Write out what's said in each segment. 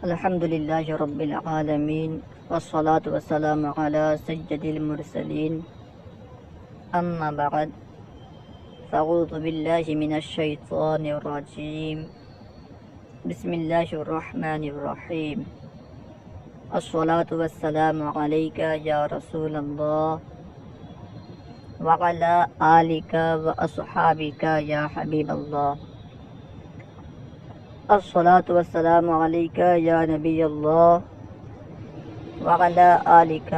الحمد للہ رب العالمین والصلاة والسلام علی سید المرسلین اما بعد فاعوذ باللہ من الشیطان الرجیم بسم اللہ الرحمن الرحیم الصلاة والسلام علیک یا رسول اللہ وعلی آلک واصحابک یا حبیب اللہ الصلاة والسلام علیک یا نبی اللہ وعلی آلک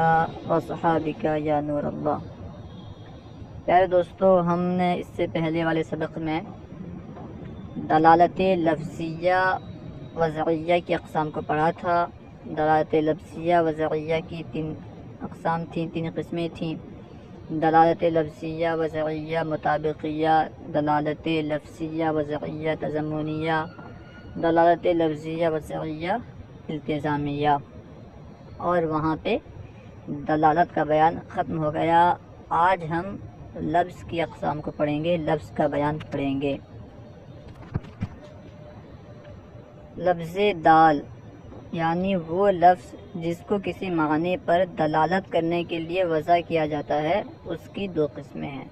وصحابک یا نور اللہ۔ پیارے دوستو، ہم نے اس سے پہلے والے سبق میں دلالت لفظیہ وضعیہ کی اقسام کو پڑھا تھا۔ دلالت لفظیہ وضعیہ کی تین اقسام تھیں، تین قسمیں تھیں: دلالت لفظیہ وضعیہ مطابقیہ، دلالت لفظیہ وضعیہ تضمنیہ، دلالت لفظیہ وضعیہ التزامیہ، اور وہاں پہ دلالت کا بیان ختم ہو گیا۔ آج ہم لفظ کی اقسام کو پڑھیں گے، لفظ کا بیان پڑھیں گے۔ لفظ دال یعنی وہ لفظ جس کو کسی معنی پر دلالت کرنے کے لیے وضع کیا جاتا ہے، اس کی دو قسمیں ہیں۔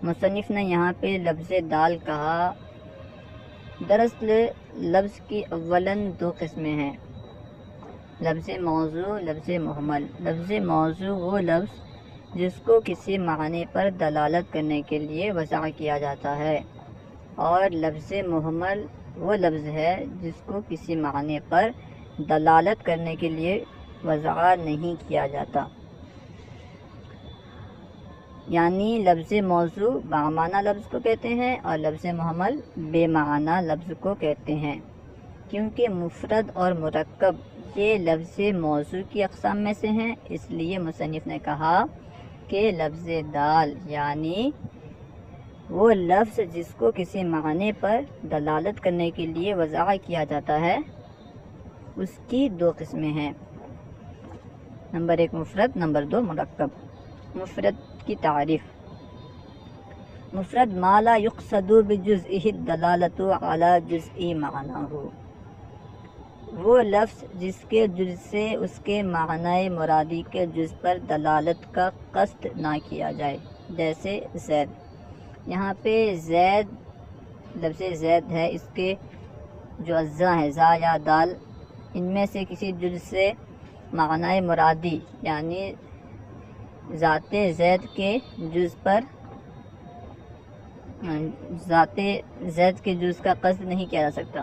مصنف نے یہاں پہ لفظ دال کہا۔ دراصل لفظ کی اولاً دو قسمیں ہیں: لفظ موضوع، لفظ محمل۔ لفظ موضوع وہ لفظ جس کو کسی معنی پر دلالت کرنے کے لیے وضع کیا جاتا ہے، اور لفظ محمل وہ لفظ ہے جس کو کسی معنی پر دلالت کرنے کے لیے وضع نہیں کیا جاتا۔ یعنی لفظ موضوع بامعنی لفظ کو کہتے ہیں اور لفظ محمل بے معنی لفظ کو کہتے ہیں۔ کیونکہ مفرد اور مرکب یہ لفظ موضوع کی اقسام میں سے ہیں، اس لیے مصنف نے کہا کہ لفظ دال یعنی وہ لفظ جس کو کسی معنی پر دلالت کرنے کے لیے وضع کیا جاتا ہے، اس کی دو قسمیں ہیں: نمبر 1 مفرد، نمبر 2 مرکب۔ مفرد کی تعریف: مفرد ما لا یقصد بجزئہ الدلالۃ علی جزء معناہ، وہ لفظ جس کے جز سے اس کے معنی مرادی کے جز پر دلالت کا قصد نہ کیا جائے۔ جیسے زید، یہاں پہ زید لفظ زید ہے، اس کے جو اجزاء ہیں زا یا دال، ان میں سے کسی جز سے معنی مرادی یعنی ذات زید کے جز پر ذات زید کے جز کا قصد نہیں کیا جا سکتا۔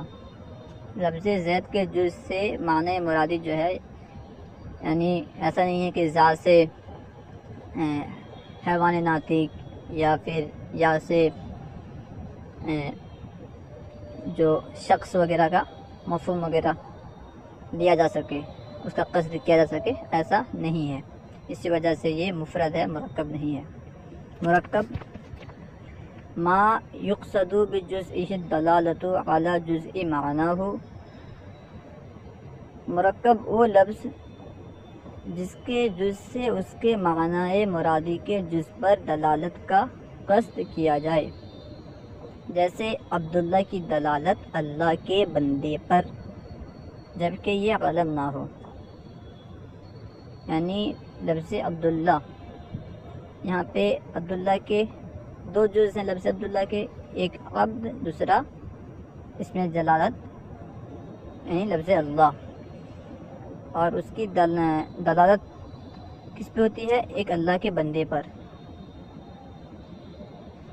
لفظ زید کے جز سے معنی مرادی جو ہے، یعنی ایسا نہیں ہے کہ ذات سے حیوان ناطق یا پھر یا سے جو شخص وغیرہ کا مفہوم وغیرہ لیا جا سکے، اس کا قصد کیا جا سکے، ایسا نہیں ہے۔ اسی وجہ سے یہ مفرد ہے، مرکب نہیں ہے۔ مرکب ما یقصد بجزئہ الدلالۃ علی جزء معناہ، مرکب وہ لفظ جس کے جز سے اس کے معنی مرادی کے جز پر دلالت کا قصد کیا جائے۔ جیسے عبداللہ کی دلالت اللہ کے بندے پر، جبکہ یہ علم نہ ہو۔ یعنی لفظ عبداللہ، یہاں پہ عبداللہ کے دو جز ہیں لفظ عبداللہ کے، ایک عبد، دوسرا اس میں جلالت یعنی لفظ اللہ، اور اس کی دلالت کس پہ ہوتی ہے؟ ایک اللہ کے بندے پر۔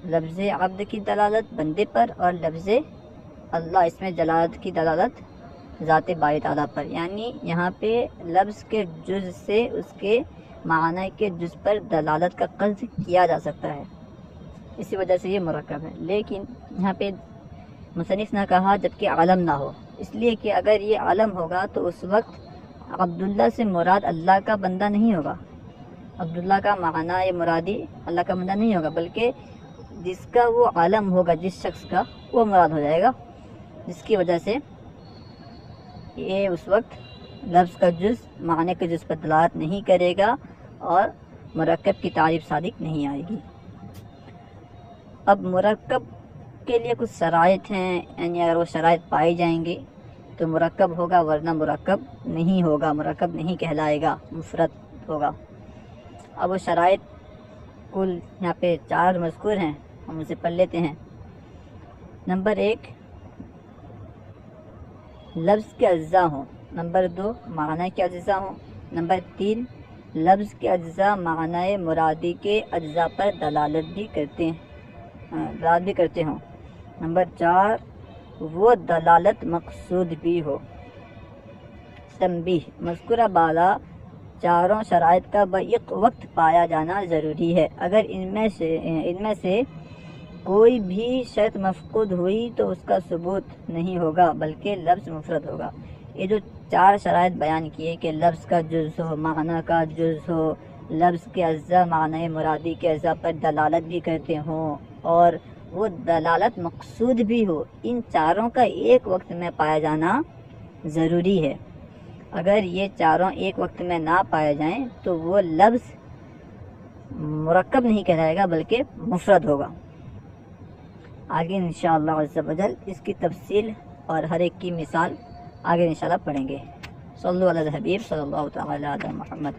لفظ عبد کی دلالت بندے پر، اور لفظ اللہ اس میں جلالت کی دلالت ذات باری تعالیٰ پر۔ یعنی یہاں پہ لفظ کے جز سے اس کے معنی کے جز پر دلالت کا قصد کیا جا سکتا ہے، اسی وجہ سے یہ مرکب ہے۔ لیکن یہاں پہ مصنف نے کہا جبکہ علم نہ ہو، اس لیے کہ اگر یہ علم ہوگا تو اس وقت عبداللہ سے مراد اللہ کا بندہ نہیں ہوگا، عبداللہ کا معنی مرادی اللہ کا بندہ نہیں ہوگا، بلکہ جس کا وہ علم ہوگا، جس شخص کا، وہ مراد ہو جائے گا، جس کی وجہ سے یہ اس وقت لفظ کا جز معنی کے جز پر دلالت نہیں کرے گا اور مرکب کی تعریف صادق نہیں آئے گی۔ اب مرکب کے لیے کچھ شرائط ہیں، یعنی اگر وہ شرائط پائی جائیں گے تو مرکب ہوگا، ورنہ مرکب نہیں ہوگا، مرکب نہیں کہلائے گا، مفرد ہوگا۔ اب وہ شرائط کل یہاں پہ 4 مذکور ہیں، ہم اسے پڑھ لیتے ہیں۔ نمبر 1 لفظ کے اجزاء ہوں۔ نمبر 2 معنی کے اجزاء ہوں۔ نمبر 3 لفظ کے اجزاء معنی مرادی کے اجزاء پر دلالت بھی کرتے ہوں۔ نمبر 4 وہ دلالت مقصود بھی ہو۔ تنبیہ، مذکورہ بالا چاروں شرائط کا بیک وقت پایا جانا ضروری ہے۔ اگر ان میں سے کوئی بھی شرط مفقود ہوئی تو اس کا ثبوت نہیں ہوگا بلکہ لفظ مفرد ہوگا۔ یہ جو 4 شرائط بیان کیے کہ لفظ کا جز ہو، معنی کا جز ہو، لفظ کے اجزاء معنی مرادی کے اجزاء پر دلالت بھی کرتے ہوں اور وہ دلالت مقصود بھی ہو، ان چاروں کا ایک وقت میں پایا جانا ضروری ہے۔ اگر یہ چاروں ایک وقت میں نہ پائے جائیں تو وہ لفظ مرکب نہیں کہلائے گا بلکہ مفرد ہوگا۔ آگے انشاءاللہ عز و جل اس کی تفصیل اور ہر ایک کی مثال آگے انشاءاللہ پڑھیں گے۔ صلو علی الحبیب صلی اللہ تعالی علی محمد۔